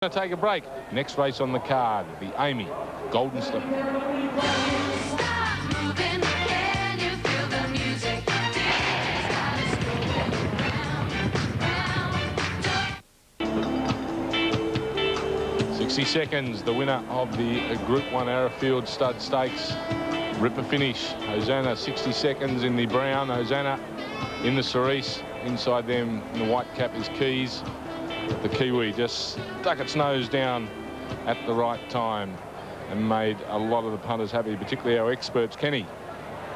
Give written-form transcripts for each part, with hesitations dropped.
Going to take a break. Next race on the card, the Amy Golden Slipper. 60 seconds, the winner of the Group 1 Arrowfield Stud Stakes. Ripper finish. Hosanna 60 seconds in the brown. Hosanna in the cerise. Inside them in the white cap is Keys. The Kiwi just stuck its nose down at the right time and made a lot of the punters happy, particularly our experts. Kenny.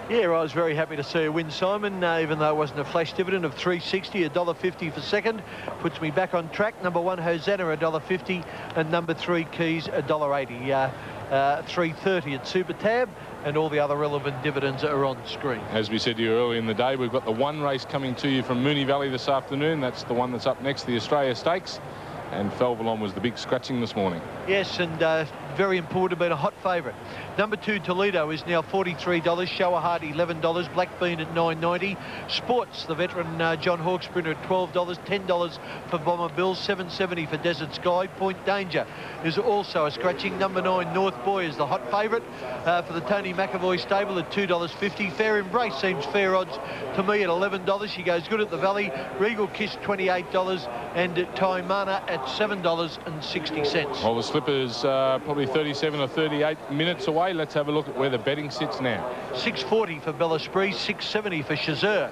Yeah, I was very happy to see her win, Simon, even though it wasn't a flash dividend of $3.60, $1.50 for second. Puts me back on track. Number 1, Hosanna, $1.50, and number 3, Keys, $1.80. 3.30 at Super Tab, and all the other relevant dividends are on screen. As we said to you earlier in the day, we've got the one race coming to you from Moonee Valley this afternoon. That's the one that's up next, the Australia Stakes. And Felvalon was the big scratching this morning. Yes, and very important, been a hot favourite. Number 2, Toledo, is now $43. Shower Hardy, $11. Black Bean at $9.90. Sports, the veteran John Hawksprinter at $12. $10 for Bomber Bill. $7.70 for Desert Sky. Point Danger is also a scratching. Number 9, North Boy, is the hot favourite for the Tony McAvoy stable at $2.50. Fair Embrace seems fair odds to me at $11. She goes good at the Valley. Regal Kiss, $28. And Taimana at $7.60. Well, the Slipper's probably 37 or 38 minutes away. Let's have a look at where the betting sits now. $6.40 for Bella Spree, $6.70 for Shazur.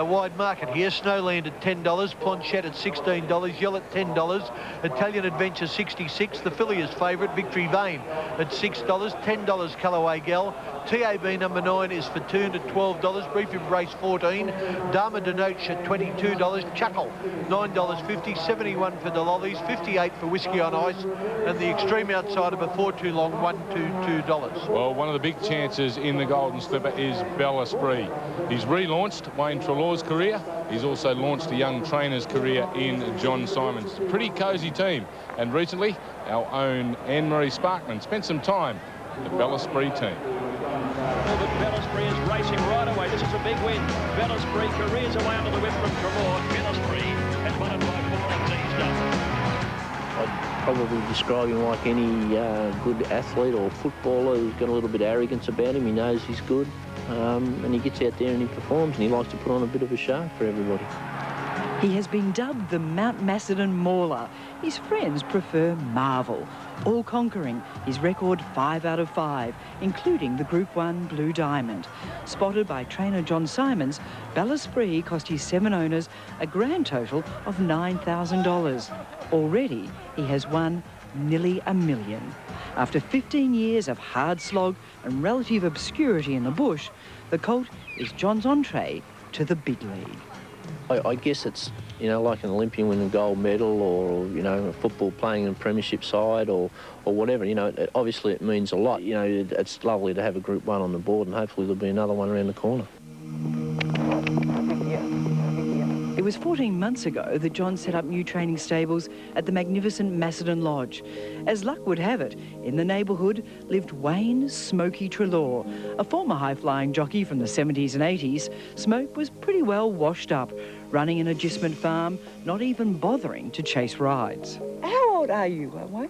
Wide market here. Snowland at $10, Planchet at $16, Yell at $10, Italian Adventure $66. The filly is favourite, Victory Vane at $6, $10 Callaway Gal. TAB number 9 is for Tuned at $12, Brief Embrace $14, Dama Denoche at $22, Chuckle $9.50, $71 for Delollies, $58 for Whiskey on Ice, and the Extreme Outsider before too long, $122. Well, one of the big chances in the Golden Slipper is Bella Spree. He's relaunched Wayne Trelaw's career. He's also launched a young trainer's career in John Simons. Pretty cosy team. And recently, our own Anne-Marie Sparkman spent some time with the Bella Spree team. Well, but Bella Spree is racing right away. This is a big win. Bella Spree careers away under the whip from Trelaw. Bella Spree has won it by 4 lengths each dozen. I'd probably describe him like any good athlete or footballer who's got a little bit of arrogance about him. He knows he's good, and he gets out there and he performs, and he likes to put on a bit of a show for everybody. He has been dubbed the Mount Macedon Mauler. His friends prefer Marvel, all-conquering his record 5 out of 5, including the Group 1 Blue Diamond. Spotted by trainer John Simons, Bella Spree cost his 7 owners a grand total of $9,000. Already, he has won nearly $1 million. After 15 years of hard slog and relative obscurity in the bush, the colt is John's entree to the big league. I guess it's, you know, like an Olympian winning a gold medal, or, you know, a football playing in a premiership side, or whatever. You know, obviously it means a lot. You know, it's lovely to have a Group 1 on the board, and hopefully there'll be another one around the corner. It was 14 months ago that John set up new training stables at the magnificent Macedon Lodge. As luck would have it, in the neighbourhood lived Wayne Smoky Trelaw, a former high-flying jockey from the 70s and 80s. Smoke was pretty well washed up, running an agistment farm, not even bothering to chase rides. How old are you, Wayne?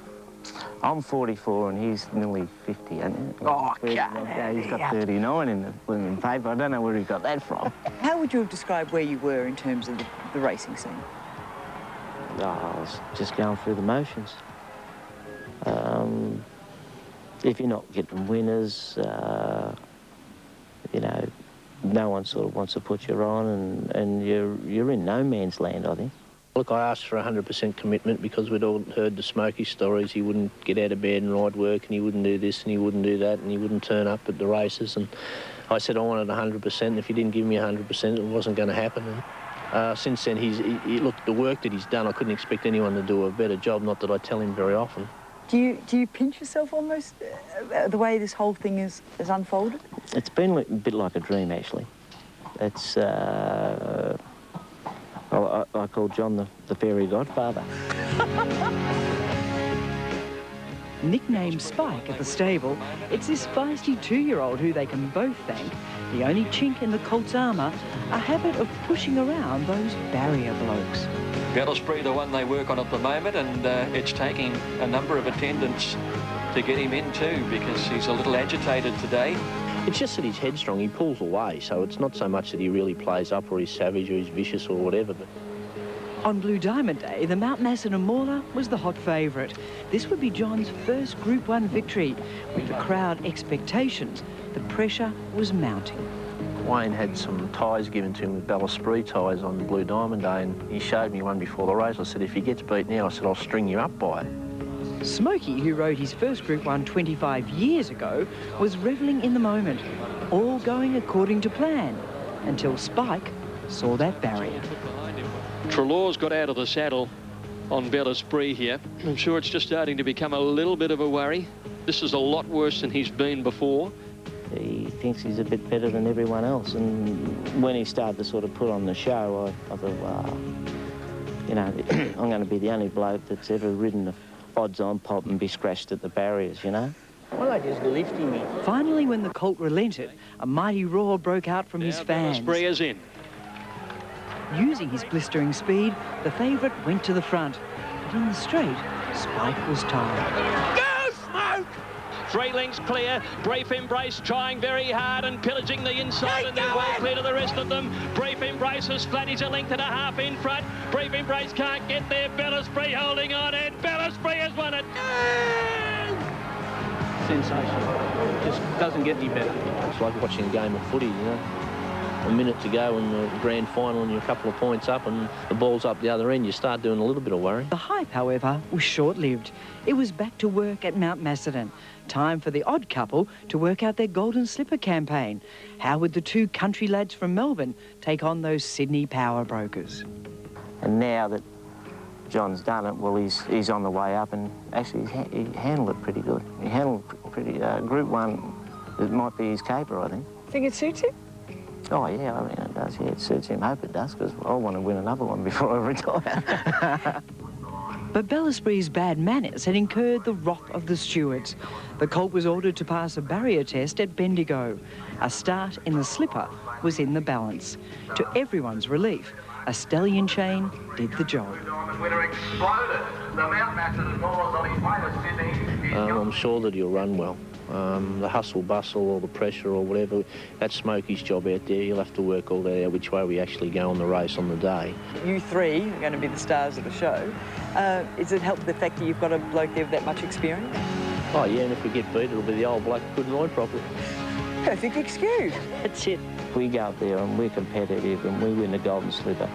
I'm 44 and he's nearly 50. And Oh, he's got 39 in the blooming paper. I don't know where he got that from. How would you have described where you were in terms of the racing scene? I was just going through the motions. If you're not getting winners, you know, no one sort of wants to put you on, and you're in no man's land, I think. Look, I asked for 100% commitment because we'd all heard the Smoky stories. He wouldn't get out of bed and ride work, and he wouldn't do this and he wouldn't do that, and he wouldn't turn up at the races. And I said I wanted 100%, and if he didn't give me 100%, it wasn't going to happen. And since then, look, the work that he's done, I couldn't expect anyone to do a better job, not that I tell him very often. Do you pinch yourself almost, the way this whole thing is unfolded? It's been a bit like a dream, actually. It's... I call John the fairy godfather. Nicknamed Spike at the stable, it's this feisty 2-year-old who they can both thank, the only chink in the colt's armour, a habit of pushing around those barrier blokes. Bellisbury, the one they work on at the moment, and it's taking a number of attendants to get him in too, because he's a little agitated today. It's just that he's headstrong, he pulls away, so it's not so much that he really plays up or he's savage or he's vicious or whatever. But On Blue Diamond Day, the Mount Macedon Mauler was the hot favourite. This would be John's first Group 1 victory. With the crowd expectations, the pressure was mounting. Wayne had some ties given to him with Bellisbury ties on Blue Diamond Day, and he showed me one before the race. I said, if he gets beat now, I said, I'll string you up by it. Smokey, who rode his first Group 1 25 years ago, was revelling in the moment, all going according to plan, until Spike saw that barrier. Treloar's got out of the saddle on Bellisbury here. I'm sure it's just starting to become a little bit of a worry. This is a lot worse than he's been before. He thinks he's a bit better than everyone else, and when he started to sort of put on the show, I thought, wow, you know, I'm going to be the only bloke that's ever ridden the odds-on pop and be scratched at the barriers, you know? Well, they just lifting me. Finally, when the colt relented, a mighty roar broke out from his fans. Bellisbury is in. Using his blistering speed, the favourite went to the front. But in the straight, Spike was tired. Go, Smoke! 3 lengths clear. Brief Embrace trying very hard and pillaging the inside, and they're well clear to the rest of them. Brief Embrace is flat. He's a length and a half in front. Brief Embrace can't get there. Bellisbury holding on, and Bellisbury has won it. Sensational. Just doesn't get any better. It's like watching a game of footy, you know. A minute to go in the grand final and you're a couple of points up and the ball's up the other end, you start doing a little bit of worry. The hype, however, was short-lived. It was back to work at Mount Macedon. Time for the odd couple to work out their Golden Slipper campaign. How would the 2 country lads from Melbourne take on those Sydney power brokers? And now that John's done it, well, he's on the way up, and actually he handled it pretty good. He handled pretty, Group 1, it might be his caper, I think. Think it suits him? Oh, yeah, I mean, it does. Yeah, it suits him. I hope it does, because I want to win another one before I retire. But Bellisbury's bad manners had incurred the wrath of the stewards. The colt was ordered to pass a barrier test at Bendigo. A start in the slipper was in the balance. To everyone's relief, a stallion chain did the job. I'm sure that he'll run well. The hustle bustle or the pressure or whatever, that's Smokey's job out there. He'll have to work all that out, which way we actually go on the race on the day. You 3 are going to be the stars of the show. Is it helped the fact that you've got a bloke there with that much experience? Oh, yeah, and if we get beat, it'll be the old bloke who couldn't ride properly. Perfect excuse. That's it. If we go up there and we're competitive and we win the Golden Slipper,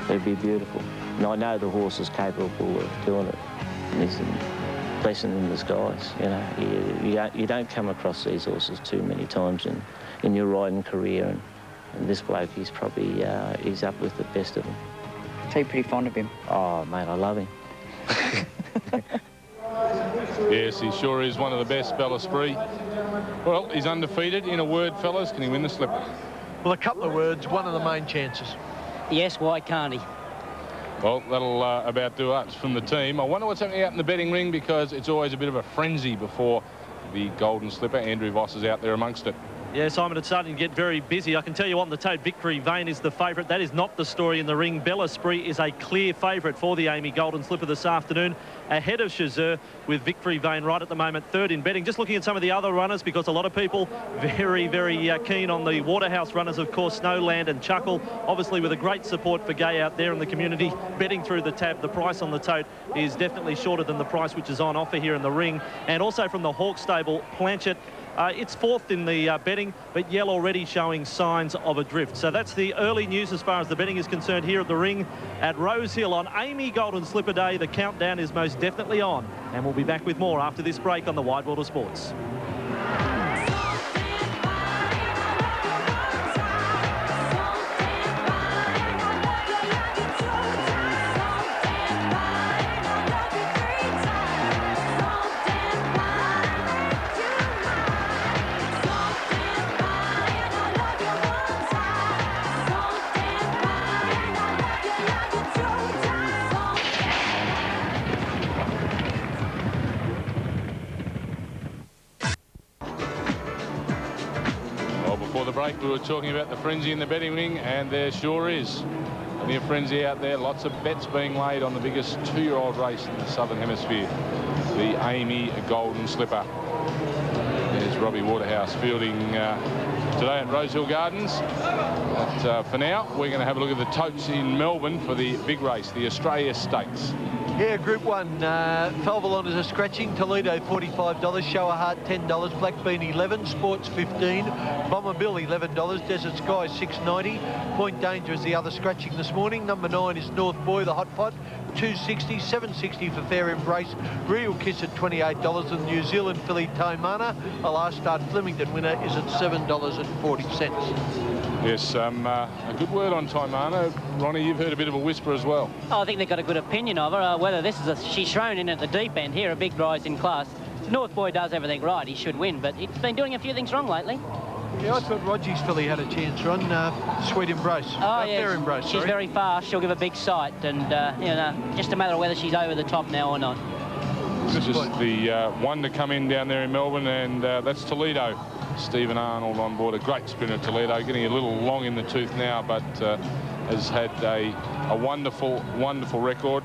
it'd be beautiful. And I know the horse is capable of doing it. And it's a blessing in disguise, you know. You don't come across these horses too many times in your riding career, and this bloke, he's probably he's up with the best of them. So you're pretty fond of him? Oh, mate, I love him. Yes, he sure is one of the best, Bellisbury. Well, he's undefeated. In a word, fellas, can he win the slipper? Well, a couple of words, one of the main chances. Yes, why can't he? Well, that'll about do us from the team. I wonder what's happening out in the betting ring, because it's always a bit of a frenzy before the Golden Slipper. Andrew Voss is out there amongst it. Yeah, Simon, it's starting to get very busy. I can tell you on the tote, Victory Vane is the favourite. That is not the story in the ring. Bellisbury is a clear favourite for the Amy Golden Slipper this afternoon, ahead of Chazur, with Victory Vane right at the moment third in betting. Just looking at some of the other runners, because a lot of people very, very keen on the Waterhouse runners, of course, Snowland and Chuckle. Obviously, with a great support for Gay out there in the community, betting through the tab. The price on the tote is definitely shorter than the price which is on offer here in the ring. And also from the Hawk stable, Planchet. It's fourth in the betting, but Yell already showing signs of a drift. So that's the early news as far as the betting is concerned here at the ring at Rose Hill on Amy Golden Slipper Day. The countdown is most definitely on, and we'll be back with more after this break on the Wide World of Sports. We were talking about the frenzy in the betting ring, and there sure is. Plenty of frenzy out there. Lots of bets being laid on the biggest 2-year-old race in the Southern Hemisphere, the Amy Golden Slipper. There's Robbie Waterhouse fielding today at Rosehill Gardens. But for now, we're going to have a look at the totes in Melbourne for the big race, the Australia Stakes. Yeah, Group 1, Falvalon is a scratching. Toledo, $45. Shower Heart, $10. Blackbean, 11. Sports, 15. Bomber Bill, $11. Desert Sky, $6.90. Point Danger is the other scratching this morning. Number 9 is North Boy, the Hot Pot, $2.60. $7.60 for Fair Embrace. Real Kiss at $28. And New Zealand filly Taimana, a last start Flemington winner, is at $7.40. Yes, a good word on Taimana. Ronnie, you've heard a bit of a whisper as well. Oh, I think they've got a good opinion of her. Whether this is she's thrown in at the deep end here, a big rise in class. North Boy does everything right. He should win, but he's been doing a few things wrong lately. Yeah, I thought Roger's filly had a chance run. Sweet Embrace. Oh, yeah. Fair Embrace, She's very fast. She'll give a big sight, and you know, just a matter of whether she's over the top now or not. It's just the one to come in down there in Melbourne, and that's Toledo. Stephen Arnold on board, a great sprinter at Toledo, getting a little long in the tooth now, but has had a wonderful, wonderful record.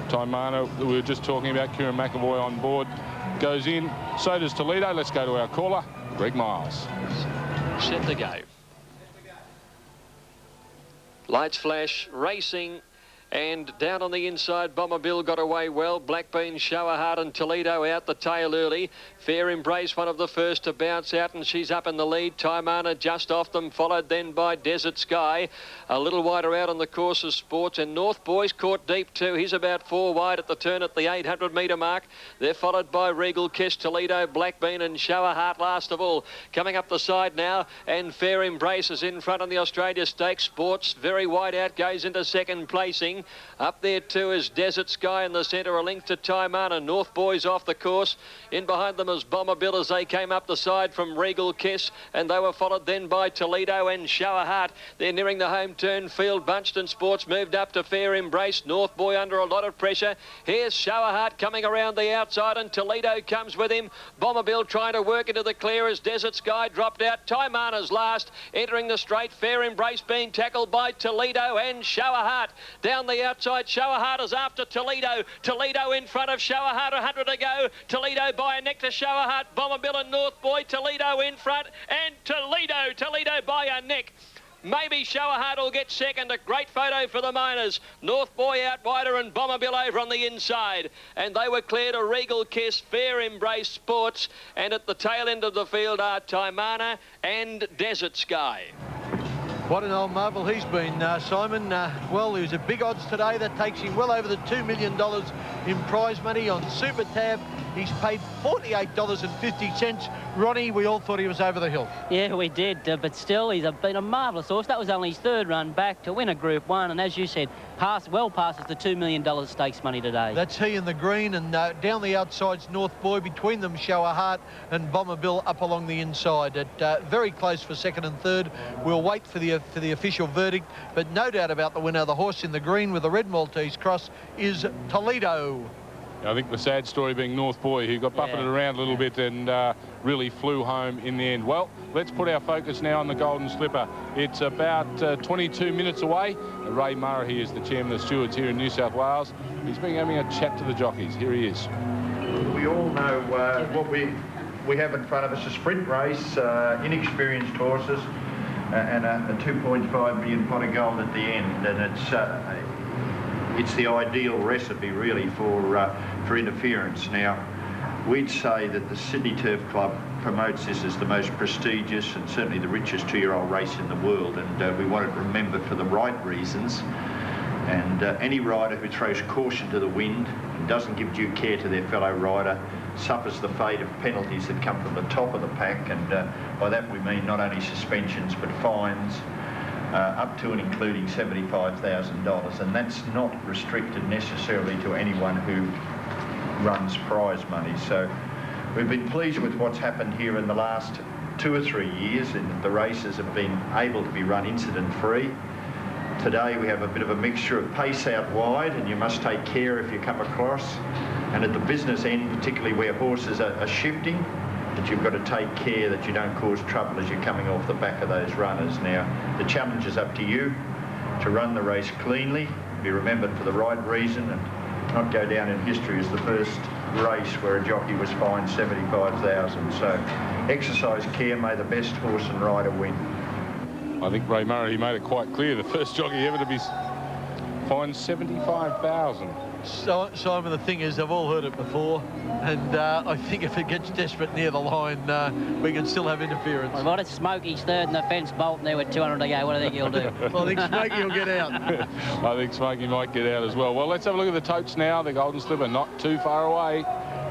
Taimana, we were just talking about, Kieran McAvoy on board, goes in. So does Toledo. Let's go to our caller, Greg Miles. Set to go. Lights flash, racing. And down on the inside, Bomber Bill got away well. Blackbean, Shower Heart and Toledo out the tail early. Fair Embrace, one of the first to bounce out, and she's up in the lead. Taimana just off them, followed then by Desert Sky. A little wider out on the course of Sports, and North Boy's caught deep too. He's about 4 wide at the turn at the 800-metre mark. They're followed by Regal Kiss, Toledo, Blackbean and Shower Heart last of all. Coming up the side now, and Fair Embrace is in front on the Australia Stakes. Sports very wide out, goes into second placing. Up there too is Desert Sky in the centre, a link to Taimana. North Boys off the course. In behind them is Bomber Bill as they came up the side from Regal Kiss, and they were followed then by Toledo and Shower Heart. They're nearing the home turn field. Bunched Sports moved up to Fair Embrace. North Boy under a lot of pressure. Here's Shower Heart coming around the outside, and Toledo comes with him. Bomber Bill trying to work into the clear as Desert Sky dropped out. Taimana's last, entering the straight. Fair Embrace being tackled by Toledo and Shower Heart. Down the outside, Shower Heart is after Toledo. Toledo in front of Shower Heart, 100 to go. Toledo by a neck to Shower Heart. Bomber Bill and North Boy. Toledo in front, and Toledo by a neck. Maybe Shower Heart will get second. A great photo for the Miners. North Boy out wider and Bomber Bill over on the inside. And they were cleared a Regal Kiss, Fair Embrace, Sports. And at the tail end of the field are Taimana and Desert Sky. What an old marvel he's been, Simon. Well, he was at big odds today. That takes him well over the $2 million in prize money on Super Tab. He's paid $48.50. Ronnie, we all thought he was over the hill. Yeah, we did, but still, he's been a marvellous horse. That was only his 3rd run back to win a Group 1, and as you said, well passes the $2 million stakes money today. That's he in the green, and down the outside's North Boy. Between them, Shower Heart and Bomber Bill up along the inside. Very close for 2nd and 3rd. We'll wait for the official verdict, but no doubt about the winner. The horse in the green with the red Maltese cross is Toledo. I think the sad story being North Boy, who got buffeted around a little bit and really flew home in the end. Well, let's put our focus now on the Golden Slipper. It's about 22 minutes away. Ray Murray is the chairman of the stewards here in New South Wales. He's been having a chat to the jockeys. Here he is. We all know what we have in front of us, a sprint race, inexperienced horses, and a 2.5 million pot of gold at the end, and it's the ideal recipe really for interference. Now, we'd say that the Sydney Turf Club promotes this as the most prestigious and certainly the richest 2-year-old race in the world, and we want it remembered for the right reasons. And any rider who throws caution to the wind and doesn't give due care to their fellow rider suffers the fate of penalties that come from the top of the pack, and by that we mean not only suspensions but fines up to and including $75,000, and that's not restricted necessarily to anyone who runs prize money. So we've been pleased with what's happened here in the last 2 or 3 years, and the races have been able to be run incident-free. Today we have a bit of a mixture of pace out wide, and you must take care if you come across, and at the business end, particularly where horses are shifting, that you've got to take care that you don't cause trouble as you're coming off the back of those runners. Now, the challenge is up to you. to run the race cleanly, be remembered for the right reason, and not go down in history as the first race where a jockey was fined $75,000. So exercise care, may the best horse and rider win. I think Ray Murray made it quite clear, the first jockey ever to be fined $75,000. So, Simon, the thing is, they've all heard it before, and I think if it gets desperate near the line, we can still have interference. Well, what if Smokey's third and the fence bolting there with 200 to go? What do you think he'll do? Well, I think Smokey will get out. I think Smokey might get out as well. Well, let's have a look at the totes now. The Golden Slipper not too far away.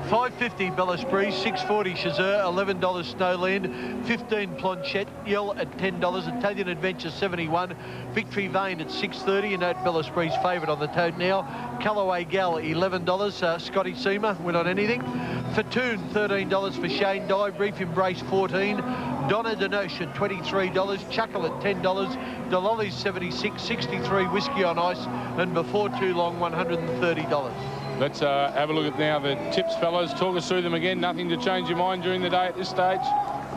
$5.50 Bella Spree, $6.40 Chazeur, $11 Snowland, $15 Planchette, Yell at $10, Italian Adventure $71, Victory Vane at $6.30, and note Bella Spree's favourite on the tote now. Callaway Gal $11, Scotty Seamer, win on anything. Fatoon $13 for Shane Dye, Brief Embrace $14, Donna Denosha $23, Chuckle at $10, Delolly's $76, 63 Whiskey on Ice, and Before Too Long $130. Let's have a look at now the tips, fellas. Talk us through them again. Nothing to change your mind during the day at this stage?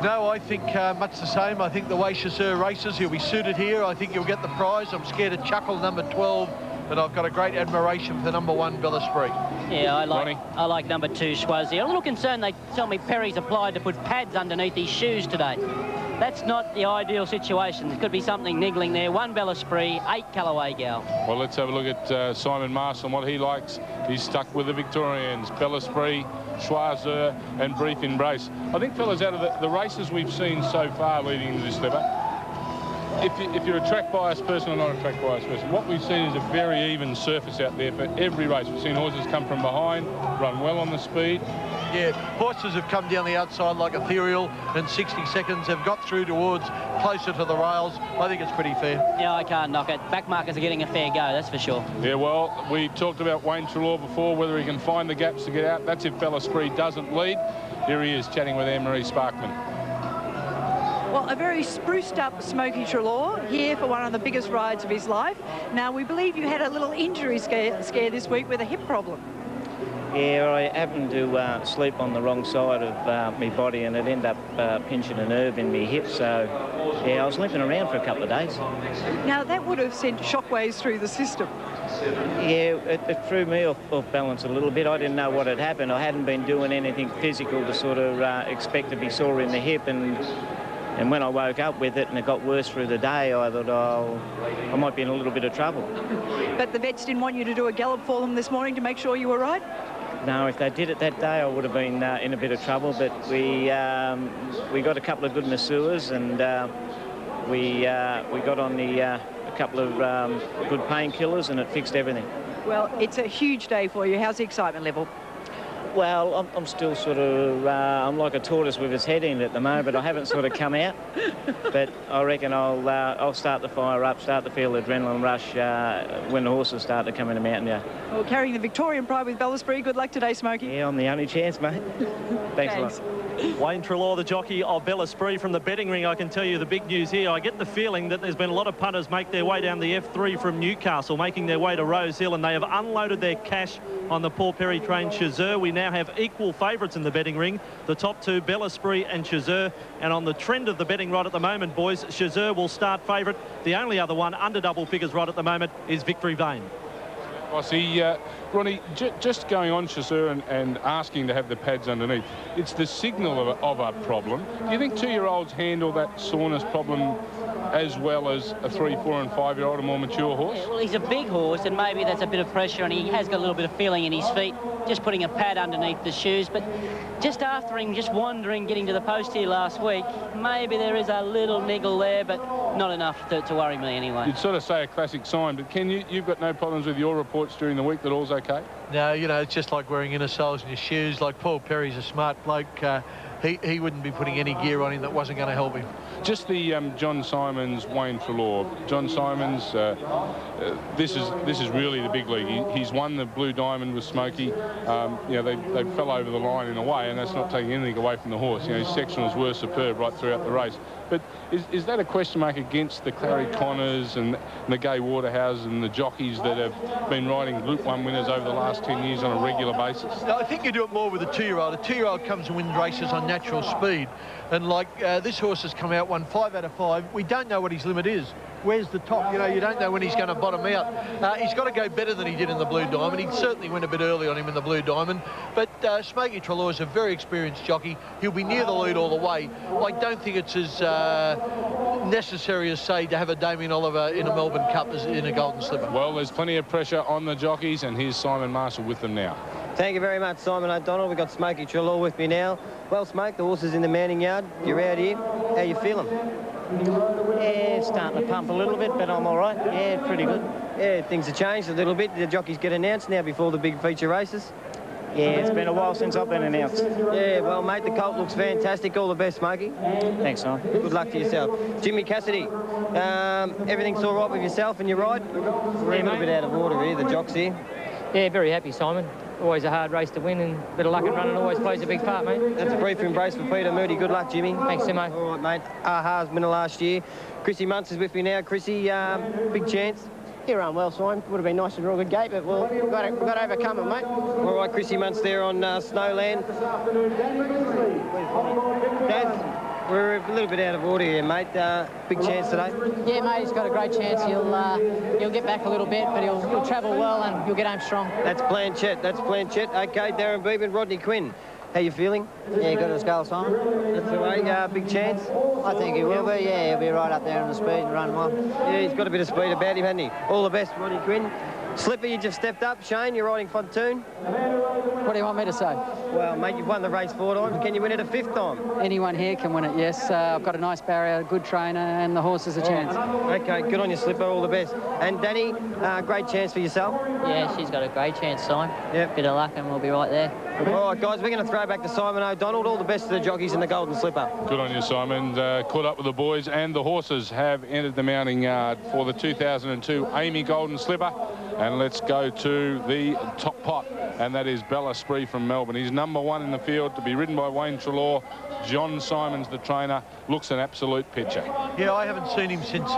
No, I think much the same. I think the way Chazeur races, he'll be suited here. I think he'll get the prize. I'm scared of Chuckle, number 12, and I've got a great admiration for number 1, Bella Spree. Yeah, I like number 2, Schwazi. A little concerned, they tell me Perry's applied to put pads underneath his shoes today. That's not the ideal situation. There could be something niggling there. 1 Bella Spree, 8 Callaway Gal. Well, let's have a look at Simon Marshall and what he likes. He's stuck with the Victorians, Bella Spree, Choiseur and Brief Embrace. I think, fellas, out of the races we've seen so far leading into this Slipper, if you're a track bias person or not a track bias person, what we've seen is a very even surface out there for every race. We've seen horses come from behind, run well on the speed. Yeah, horses have come down the outside like Ethereal, and 60 Seconds have got through towards closer to the rails. I think it's pretty fair. Yeah, I can't knock it. Backmarkers are getting a fair go, that's for sure. Yeah, well, we talked about Wayne Treloar before, whether he can find the gaps to get out. That's if Bella Spree doesn't lead. Here he is chatting with Anne-Marie Sparkman. Well, a very spruced up Smokey Treloar here for one of the biggest rides of his life. Now, we believe you had a little injury scare this week with a hip problem. Yeah, I happened to sleep on the wrong side of my body, and it ended up pinching a nerve in my hip. So, yeah, I was limping around for a couple of days. Now, that would have sent shockwaves through the system. Yeah, it threw me off balance a little bit. I didn't know what had happened. I hadn't been doing anything physical to sort of expect to be sore in the hip, and when I woke up with it and it got worse through the day, I thought, oh, I might be in a little bit of trouble. But the vets didn't want you to do a gallop for them this morning to make sure you were right? No, if they did it that day, I would have been in a bit of trouble. But we got a couple of good masseurs, and we got on a couple of good painkillers, and it fixed everything. Well, it's a huge day for you. How's the excitement level? Well, I'm still sort of, I'm like a tortoise with its head in at the moment. I haven't sort of come out, but I reckon I'll start the fire up, start to feel the adrenaline rush when the horses start to come in the mountain, yeah. Well, carrying the Victorian pride with Bella Spree, good luck today, Smokey. Yeah, I'm the only chance, mate. Thanks a lot. Wayne Treloar, the jockey of Bella Spree from the betting ring. I can tell you the big news here. I get the feeling that there's been a lot of punters make their way down the F3 from Newcastle, making their way to Rose Hill, and they have unloaded their cash on the Paul Perry trained Chazeur. We now have equal favourites in the betting ring. The top two, Bella Spree and Chazeur. And on the trend of the betting right at the moment, boys, Chazeur will start favourite. The only other one under double figures right at the moment is Victory Vane. I see, Ronnie, just going on Chazeur and asking to have the pads underneath, it's the signal of a problem. Do you think 2-year-olds handle that soreness problem as well as a 3-, 4- and 5-year-old, a more mature horse? Yeah, well, he's a big horse, and maybe that's a bit of pressure, and he has got a little bit of feeling in his feet, just putting a pad underneath the shoes. But just after him, just wandering, getting to the post here last week, maybe there is a little niggle there, but not enough to worry me anyway. You'd sort of say a classic sign, but Ken, you've got no problems with your reports during the week that all's okay? No, you know, it's just like wearing inner soles in your shoes. Like Paul Perry's a smart bloke. He wouldn't be putting any gear on him that wasn't going to help him. Just the John Simons, Wayne Treloar. John Simons, this is really the big league. He's won the Blue Diamond with Smokey. You know, they fell over the line in a way, and that's not taking anything away from the horse. You know, his sectionals were superb right throughout the race. But is that a question mark against the Clary Connors and the Gay Waterhouse and the jockeys that have been riding Group 1 winners over the last 10 years on a regular basis? No, I think you do it more with a 2-year-old. A 2-year-old comes and wins races on natural speed. And like this horse has come out, won 5 out of 5. We don't know what his limit is. Where's the top? You know, you don't know when he's going to bottom out. He's got to go better than he did in the Blue Diamond. He certainly went a bit early on him in the Blue Diamond. But Smoky Trelaw is a very experienced jockey. He'll be near the lead all the way. I don't think it's as necessary as, say, to have a Damien Oliver in a Melbourne Cup as in a Golden Slipper. Well, there's plenty of pressure on the jockeys, and here's Simon Marshall with them now. Thank you very much, Simon O'Donnell. We've got Smoky Trelaw with me now. Well, Smoke, the horse is in the Manning yard. You're out here. How you feeling? Yeah, starting to pump a little bit, but I'm all right. Yeah, pretty good. Yeah, things have changed a little bit. The jockeys get announced now before the big feature races. Yeah, it's been a while since I've been announced. Yeah, well, mate, the colt looks fantastic. All the best, Smoky. Thanks, Simon. Good luck to yourself. Jimmy Cassidy, everything's all right with yourself and your ride? We're a little bit out of order here, the jocks here. Yeah, very happy, Simon. Always a hard race to win, and a bit of luck and running always plays a big part, mate. That's a brief embrace for Peter Moody. Good luck, Jimmy. Thanks, Simo. All right, mate. Aha's winner last year. Chrissy Muntz is with me now. Chrissy, big chance. You run well, Simon. Would have been nice and real good gate, but we've got to overcome it, mate. All right, Chrissy Muntz there on Snowland. Dad, we're a little bit out of order here, mate. Big chance today. Yeah, mate, he's got a great chance. He'll get back a little bit, but he'll travel well and he'll get home strong. That's Planchet. That's Planchet. Okay, Darren Beeman, Rodney Quinn. How you feeling? Yeah, good as gold, Simon. That's the way. Big chance? I think he will be, yeah. He'll be right up there in the speed and run well. Yeah, he's got a bit of speed about him, hasn't he? All the best, Rodney Quinn. Slipper, you just stepped up. Shane, you're riding Fontoon. What do you want me to say? Well, mate, you've won the race 4 times. Can you win it a 5th time? Anyone here can win it, yes. I've got a nice barrier, a good trainer, and the horse is a chance. Okay, good on you, Slipper. All the best. And Danny, great chance for yourself. Yeah, she's got a great chance, Simon. Yep. Bit of luck and we'll be right there. All right, guys, we're going to throw back to Simon O'Donnell. All the best to the jockeys in the Golden Slipper. Good on you, Simon. Caught up with the boys, and the horses have entered the mounting yard for the 2002 Amy Golden Slipper. And let's go to the top pot, and that is Bella Spree from Melbourne. He's number 1 in the field, to be ridden by Wayne Trelaw. John Simons, the trainer, looks an absolute pitcher. Yeah, I haven't seen him since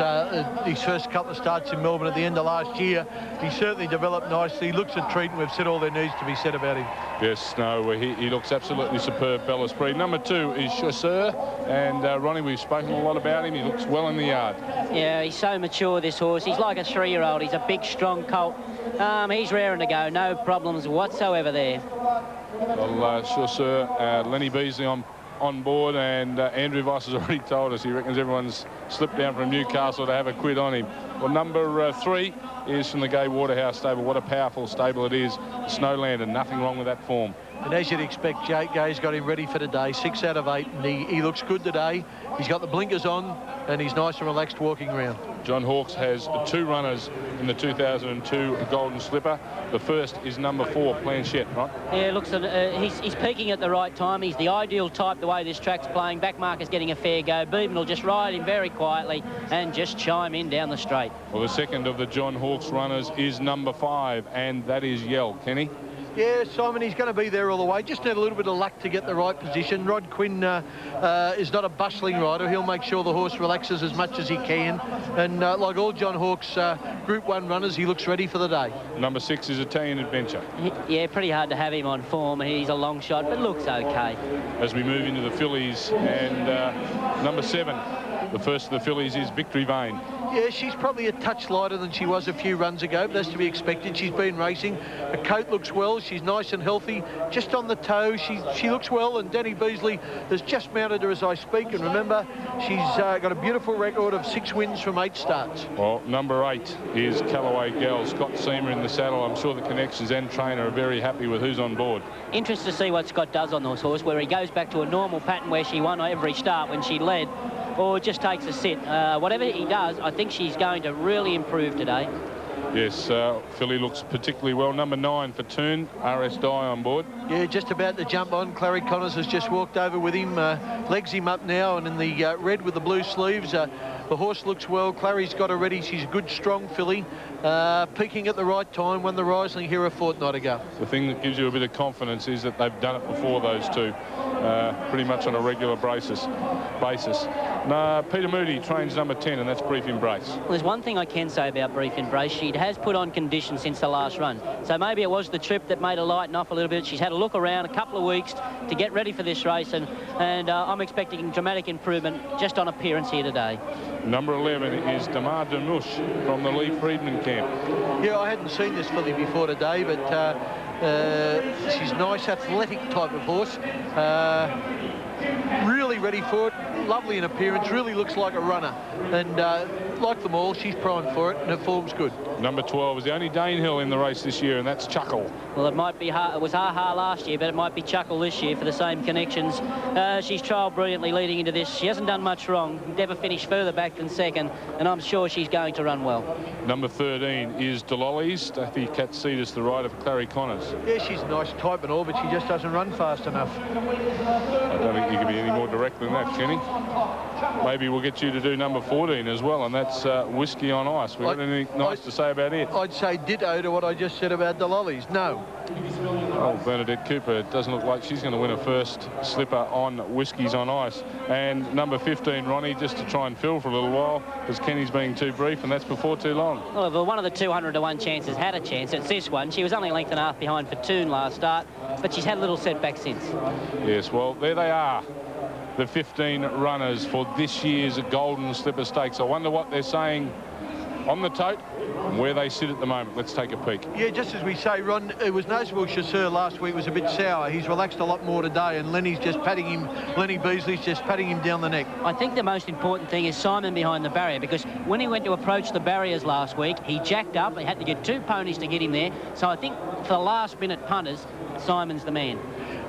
his first couple of starts in Melbourne at the end of last year. He certainly developed nicely. He looks a treat, and we've said all there needs to be said about him. Yes, no, he looks absolutely superb, Bella Spree. Number 2 is Chasseur, and Ronnie, we've spoken a lot about him. He looks well in the yard. Yeah, he's so mature, this horse. He's like a 3-year-old. He's a big, strong colt. He's raring to go. No problems whatsoever there. Well, Chasseur, Lenny Beasley on board, and Andrew Voss has already told us he reckons everyone's slipped down from Newcastle to have a quid on him. Well, number 3 is from the Gay Waterhouse stable. What a powerful stable it is. Snowland, and nothing wrong with that form. And as you'd expect, Jake Gay's got him ready for today. 6 out of 8, and he looks good today. He's got the blinkers on, and he's nice and relaxed walking around. John Hawkes has 2 runners in the 2002 Golden Slipper. The first is number 4, Planchet, right? Yeah, looks he's peaking at the right time. He's the ideal type the way this track's playing. Backmark is getting a fair go. Beeman will just ride him very quietly and just chime in down the straight. Well, the second of the John Hawkes runners is number 5, and that is Yell. Kenny? Yeah, Simon, he's going to be there all the way. Just need a little bit of luck to get the right position. Rod Quinn is not a bustling rider. He'll make sure the horse relaxes as much as he can. And like all John Hawkes Group 1 runners, he looks ready for the day. Number 6 is Italian Adventure. Yeah, pretty hard to have him on form. He's a long shot, but looks okay. As we move into the fillies, and number 7, the first of the fillies, is Victory Vane. Yeah, she's probably a touch lighter than she was a few runs ago, but that's to be expected. She's been racing. Her coat looks well. She's nice and healthy. Just on the toe, she looks well, and Danny Beasley has just mounted her as I speak. And remember, she's got a beautiful record of 6 wins from 8 starts. Well, number 8 is Callaway Gal. Scott Seamer in the saddle. I'm sure the connections and trainer are very happy with who's on board. Interested to see what Scott does on this horse, where he goes back to a normal pattern where she won every start when she led, or just takes a sit. Whatever he does, I think she's going to really improve today. Yes, filly looks particularly well. Number 9 for Toon, RS Dye on board. Yeah, just about to jump on. Clary Connors has just walked over with him, legs him up now, and in the red with the blue sleeves. The horse looks well. Clary's got her ready. She's a good, strong filly. peaking at the right time, won the Riesling here a fortnight ago. The thing that gives you a bit of confidence is that they've done it before, those two, pretty much on a regular basis. Peter Moody trains number 10, and that's Brief Embrace. Well, there's one thing I can say about Brief Embrace. She has put on condition since the last run. So maybe it was the trip that made her lighten off a little bit. She's had a look around a couple of weeks to get ready for this race, and I'm expecting dramatic improvement just on appearance here today. Number 11 is Damar Danush from the Lee Friedman camp. Yeah, I hadn't seen this filly before today, but she's a nice, athletic type of horse. Really ready for it, lovely in appearance, really looks like a runner. And like them all, she's primed for it, and her form's good. Number 12 is the only Danehill in the race this year, and that's Chuckle. Well, it might be it was Ha last year, but it might be Chuckle this year for the same connections. She's trialled brilliantly leading into this. She hasn't done much wrong, never finished further back than second, and I'm sure she's going to run well. Number 13 is Delolly, Staffy Katsidis, the rider for Clary Connors. Yeah, she's a nice type and all, but she just doesn't run fast enough. I don't think you can be any more direct than that, Kenny. Maybe we'll get you to do number 14 as well, and that's Whiskey on Ice. We got anything nice to say about it? I'd say ditto to what I just said about the lollies. No. Oh, Bernadette Cooper, it doesn't look like she's going to win her first slipper on Whiskies on Ice. And number 15, Ronnie, just to try and fill for a little while, because Kenny's being too brief, and that's before too long. Well, one of the 200 to 1 chances had a chance. It's this one. She was only a length and a half behind Fortune last start, but she's had a little setback since. Yes, well, there they are. The 15 runners for this year's Golden Slipper Stakes. I wonder what they're saying on the tote and where they sit at the moment. Let's take a peek. Yeah, just as we say, Ron, it was noticeable Chasseur last week was a bit sour. He's relaxed a lot more today, and Lenny Beasley's just patting him down the neck. I think the most important thing is Simon behind the barrier, because when he went to approach the barriers last week, he jacked up. He had to get 2 ponies to get him there. So I think for the last-minute punters, Simon's the man.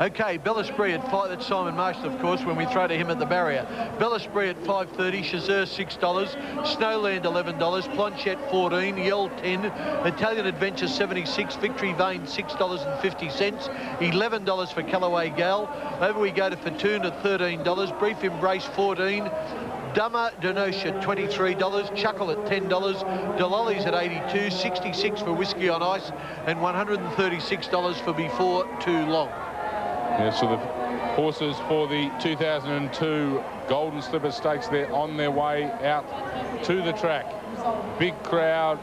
Okay, Bella Spree at 5. That's Simon Marshall, of course, when we throw to him at the barrier. Bella Spree at $5.30, Chasseur $6, Snowland $11, Planchette $14, Yell $10, Italian Adventure $76, Victory Vane $6.50, $11 for Callaway Gal. Over we go to Fortune at $13, Brief Embrace $14. Damar Danush at $23, Chuckle at $10, Delolly's at $82, $66 for Whiskey on Ice, and $136 for Before Too Long. Yeah, so the horses for the 2002 Golden Slipper Stakes, they're on their way out to the track. Big crowd,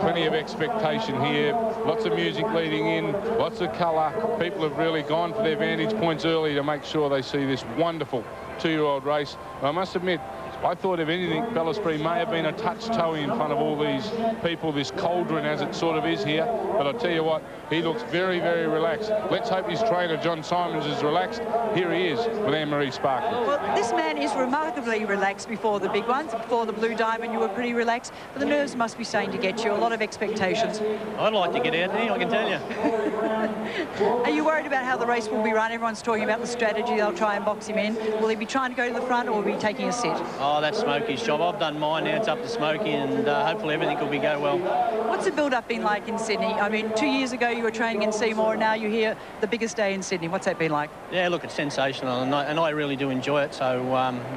plenty of expectation here, lots of music leading in, lots of colour. People have really gone for their vantage points early to make sure they see this wonderful 2-year-old race. And I must admit, I thought, if anything, Bella Spree may have been a touch toey in front of all these people, this cauldron as it sort of is here. But I'll tell you what, he looks very, very relaxed. Let's hope his trainer, John Simons, is relaxed. Here he is with Anne-Marie Sparkman. Well, this man is remarkably relaxed before the big ones. Before the Blue Diamond, you were pretty relaxed. But the nerves must be starting to get you. A lot of expectations. I'd like to get out there, I can tell you. Are you worried about how the race will be run? Everyone's talking about the strategy. They'll try and box him in. Will he be trying to go to the front, or will he be taking a sit? Oh, that's Smokey's job. I've done mine, now it's up to Smokey, and hopefully everything will go well. What's the build-up been like in Sydney? I mean, 2 years ago you were training in Seymour, and now you're here the biggest day in Sydney. What's that been like? Yeah, look, it's sensational, and I really do enjoy it. So,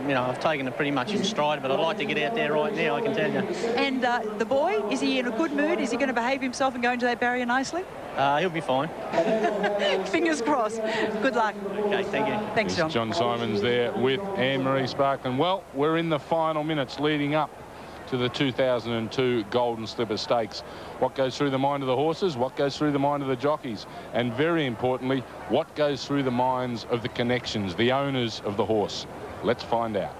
you know, I've taken it pretty much in stride, but I'd like to get out there right now, I can tell you. And the boy, is he in a good mood? Is he going to behave himself and go into that barrier nicely? He'll be fine. Fingers crossed. Good luck. Okay, thank you. Thanks, John. John Simons there with Anne-Marie Sparkman. Well, we're in the final minutes leading up to the 2002 Golden Slipper Stakes. What goes through the mind of the horses? What goes through the mind of the jockeys? And very importantly, what goes through the minds of the connections, the owners of the horse? Let's find out.